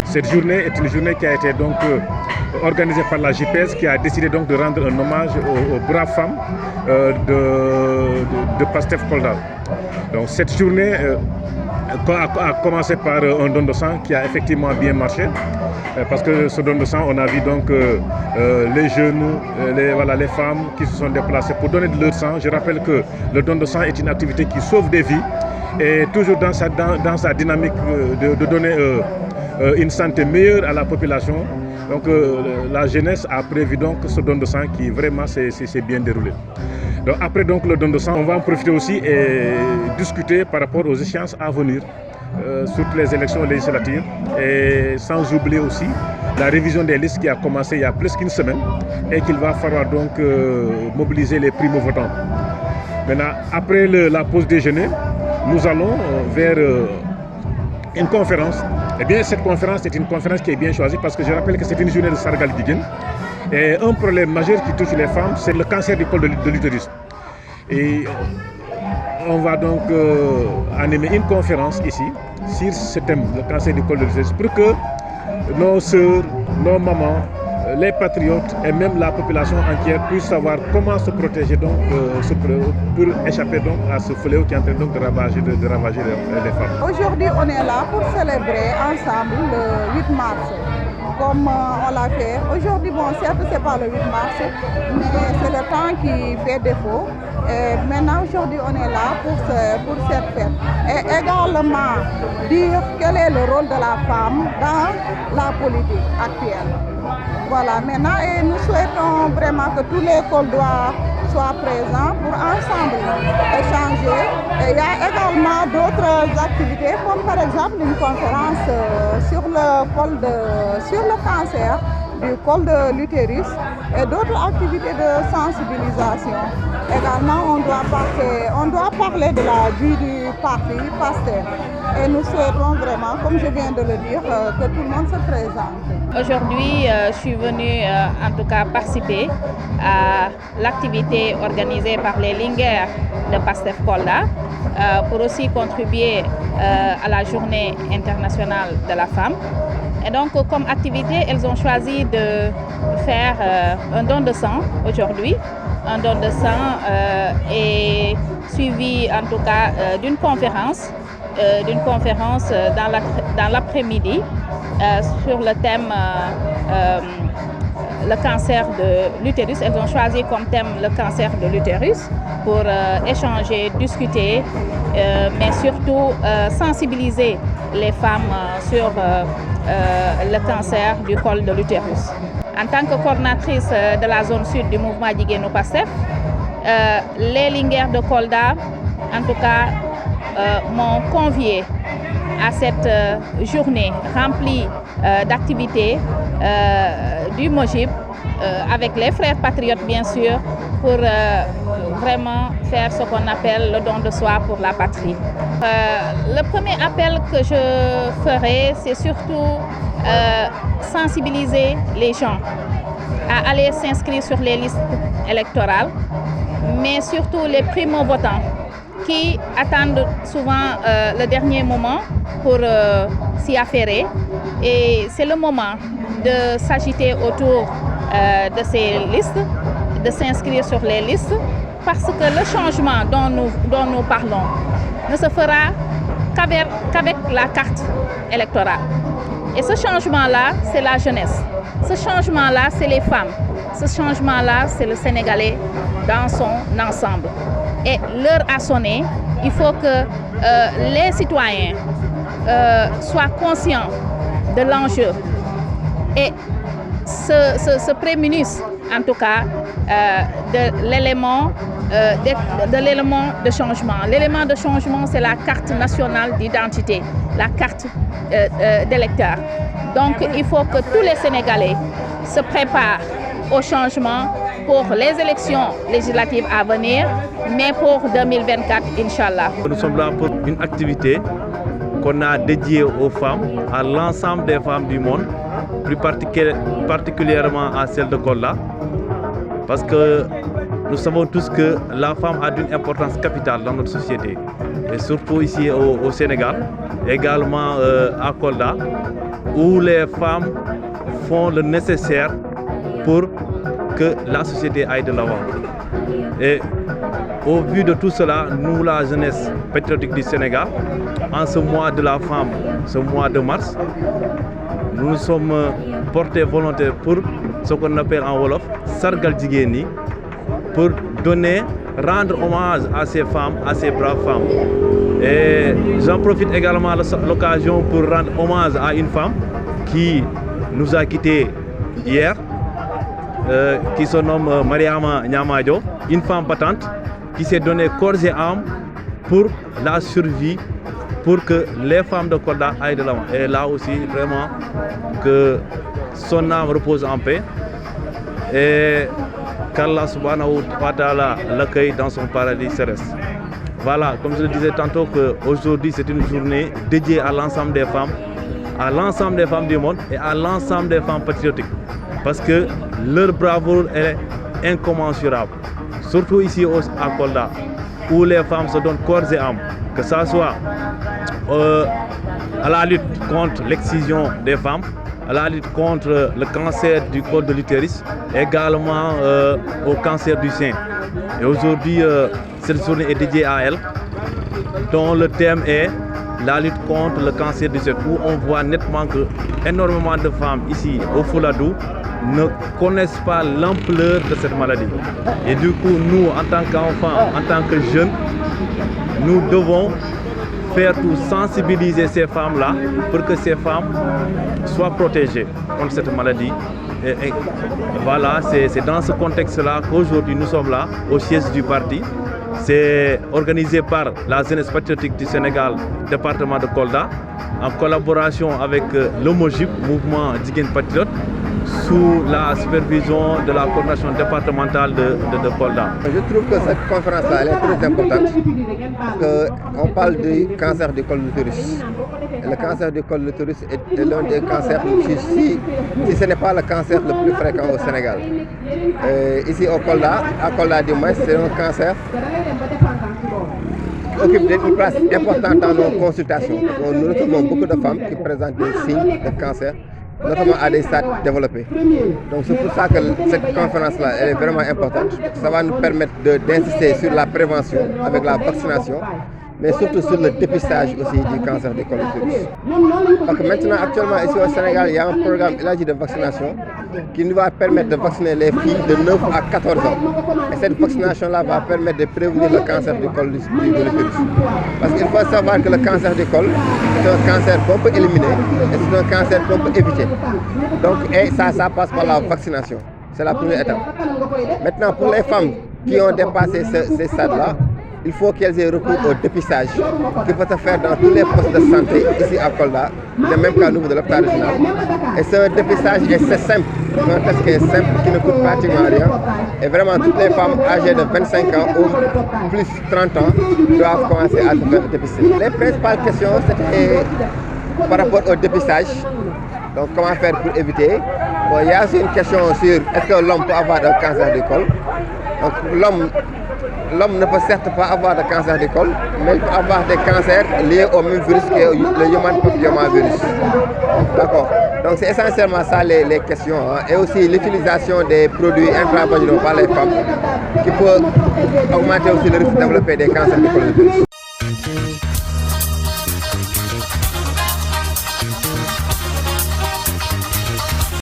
Cette journée est une journée qui a été donc organisée par la JPS, qui a décidé donc de rendre un hommage aux braves femmes de Pastef Kolda. Donc cette journée a commencé par un don de sang qui a effectivement bien marché. Parce que ce don de sang, on a vu donc les jeunes, les femmes qui se sont déplacées pour donner de leur sang. Je rappelle que le don de sang est une activité qui sauve des vies et toujours dans sa dynamique de donner une santé meilleure à la population. Donc la jeunesse a prévu donc ce don de sang qui vraiment s'est bien déroulé. Donc après donc le don de sang, on va en profiter aussi et discuter par rapport aux échéances à venir. Sur les élections législatives et sans oublier aussi la révision des listes qui a commencé il y a plus qu'une semaine et qu'il va falloir donc mobiliser les primo-votants. Maintenant, après la pause déjeuner, nous allons vers une conférence. Eh bien, cette conférence est une conférence qui est bien choisie parce que je rappelle que c'est une journée de Sargal Guiguen. Et un problème majeur qui touche les femmes, c'est le cancer du col de l'utérus. Et on va donc animer une conférence ici sur ce thème, le cancer du col de l'utérus, pour que nos sœurs, nos mamans, les patriotes et même la population entière puissent savoir comment se protéger donc, pour échapper donc à ce fléau qui est en train donc de ravager les femmes. Aujourd'hui, on est là pour célébrer ensemble le 8 mars. Comme on l'a fait. Aujourd'hui, bon, certes, ce n'est pas le 8 mars, mais c'est le temps qui fait défaut. Et maintenant, aujourd'hui, on est là pour cette fête. Et également, dire quel est le rôle de la femme dans la politique actuelle. Voilà, maintenant, et nous souhaitons vraiment que tous les Coldois soient présents pour ensemble échanger. Et il y a également d'autres activités, comme par exemple une conférence sur le cancer du col de l'utérus et d'autres activités de sensibilisation. Également, on doit parler de la vie du parti Pastef. Et nous souhaitons vraiment, comme je viens de le dire, que tout le monde se présente. Aujourd'hui, je suis venue en tout cas participer à l'activité organisée par les Linguères de Pastef Kolda pour aussi contribuer à la journée internationale de la femme. Et donc, comme activité, elles ont choisi de faire un don de sang aujourd'hui. Un don de sang est suivi en tout cas d'une conférence dans l'après-midi sur le thème le cancer de l'utérus. Elles ont choisi comme thème le cancer de l'utérus pour échanger, discuter, mais surtout sensibiliser les femmes sur le cancer du col de l'utérus. En tant que coordinatrice de la zone sud du mouvement Jigéenu Pastef, les Linguères de Kolda, en tout cas, m'ont convié à cette journée remplie d'activités du MOJIP avec les frères patriotes bien sûr pour vraiment faire ce qu'on appelle le don de soi pour la patrie. Le premier appel que je ferai, c'est surtout sensibiliser les gens à aller s'inscrire sur les listes électorales, mais surtout les primo-votants qui attendent souvent le dernier moment pour s'y affairer. Et c'est le moment de s'agiter autour de ces listes, de s'inscrire sur les listes, parce que le changement dont nous parlons ne se fera qu'avec la carte électorale. Et ce changement-là, c'est la jeunesse. Ce changement-là, c'est les femmes. Ce changement-là, c'est le Sénégalais dans son ensemble. Et l'heure a sonné, il faut que les citoyens soient conscients de l'enjeu et se prémunissent en tout cas de l'élément de changement. L'élément de changement, c'est la carte nationale d'identité, la carte d'électeur. Donc il faut que tous les Sénégalais se préparent au changement pour les élections législatives à venir, mais pour 2024, Inch'Allah. Nous sommes là pour une activité qu'on a dédiée aux femmes, à l'ensemble des femmes du monde, plus particulièrement à celle de Kolda, parce que nous savons tous que la femme a une importance capitale dans notre société, et surtout ici au Sénégal, également à Kolda. où les femmes font le nécessaire pour que la société aille de l'avant. Et au vu de tout cela, nous, la jeunesse patriotique du Sénégal, en ce mois de la femme, ce mois de mars, nous sommes portés volontaires pour ce qu'on appelle en Wolof Sargal Jigéen, pour rendre hommage à ces femmes, à ces braves femmes. Et j'en profite également de l'occasion pour rendre hommage à une femme qui nous a quittés hier, qui se nomme Mariama Nyamadio, une femme battante qui s'est donnée corps et âme pour la survie, pour que les femmes de Kolda aillent de l'avant. Et là aussi, vraiment, que son âme repose en paix et qu'Allah subhanahu wa ta'ala l'accueille dans son paradis céleste. Voilà, comme je le disais tantôt, qu'aujourd'hui c'est une journée dédiée à l'ensemble des femmes du monde et à l'ensemble des femmes patriotiques. Parce que leur bravoure est incommensurable. Surtout ici à Kolda, où les femmes se donnent corps et âme, que ce soit à la lutte contre l'excision des femmes, à la lutte contre le cancer du col de l'utérus, également au cancer du sein. Et aujourd'hui, cette journée est dédiée à elle, dont le thème est la lutte contre le cancer du sein, où on voit nettement que énormément de femmes ici au Fouladou ne connaissent pas l'ampleur de cette maladie. Et du coup, nous, en tant qu'enfants, en tant que jeunes, nous devons faire tout, sensibiliser ces femmes-là pour que ces femmes soient protégées contre cette maladie. Et voilà, c'est dans ce contexte-là qu'aujourd'hui nous sommes là, au siège du parti. C'est organisé par la jeunesse patriotique du Sénégal, département de Kolda, en collaboration avec le MOJIP, Mouvement Jigéen Patriote, sous la supervision de la coordination départementale de Kolda. Je trouve que cette conférence-là est très importante parce qu'on parle du cancer du col de l'utérus. Le cancer du col de l'utérus est l'un des cancers, si ce n'est pas le cancer le plus fréquent au Sénégal. Ici au Kolda, à Kolda du moins, c'est un cancer qui occupe une place importante dans nos consultations. Nous retrouvons beaucoup de femmes qui présentent des signes de cancer, notamment à des stades développés. Donc c'est pour ça que cette conférence-là elle est vraiment importante. Ça va nous permettre d'insister sur la prévention avec la vaccination, mais surtout sur le dépistage aussi du cancer du col de l'utérus. Parce que maintenant, actuellement, ici au Sénégal, il y a un programme élargi de vaccination qui nous va permettre de vacciner les filles de 9 à 14 ans. Et cette vaccination-là va permettre de prévenir le cancer du col de l'utérus. Parce qu'il faut savoir que le cancer du col, c'est un cancer qu'on peut éliminer et c'est un cancer qu'on peut éviter. Donc, et ça passe par la vaccination. C'est la première étape. Maintenant, pour les femmes qui ont dépassé ces stades-là, il faut qu'elles aient recours au dépistage qui peut se faire dans tous les postes de santé ici à Kolda, de même qu'à niveau de l'hôpital régional. Et ce dépistage c'est simple, c'est un test qui est simple, qui ne coûte pratiquement rien. Et vraiment toutes les femmes âgées de 25 ans ou plus 30 ans doivent commencer à se faire dépister. Les principales questions c'était par rapport au dépistage. Donc comment faire pour éviter. Bon, il y a aussi une question sur est-ce que l'homme peut avoir un cancer du col. Donc l'homme ne peut certes pas avoir de cancer du col, mais il peut avoir des cancers liés au même virus que le human papillomavirus. D'accord. Donc c'est essentiellement ça les questions. Hein. Et aussi l'utilisation des produits intravaginaux par les femmes qui peut augmenter aussi le risque de développer des cancers du col de l'utérus.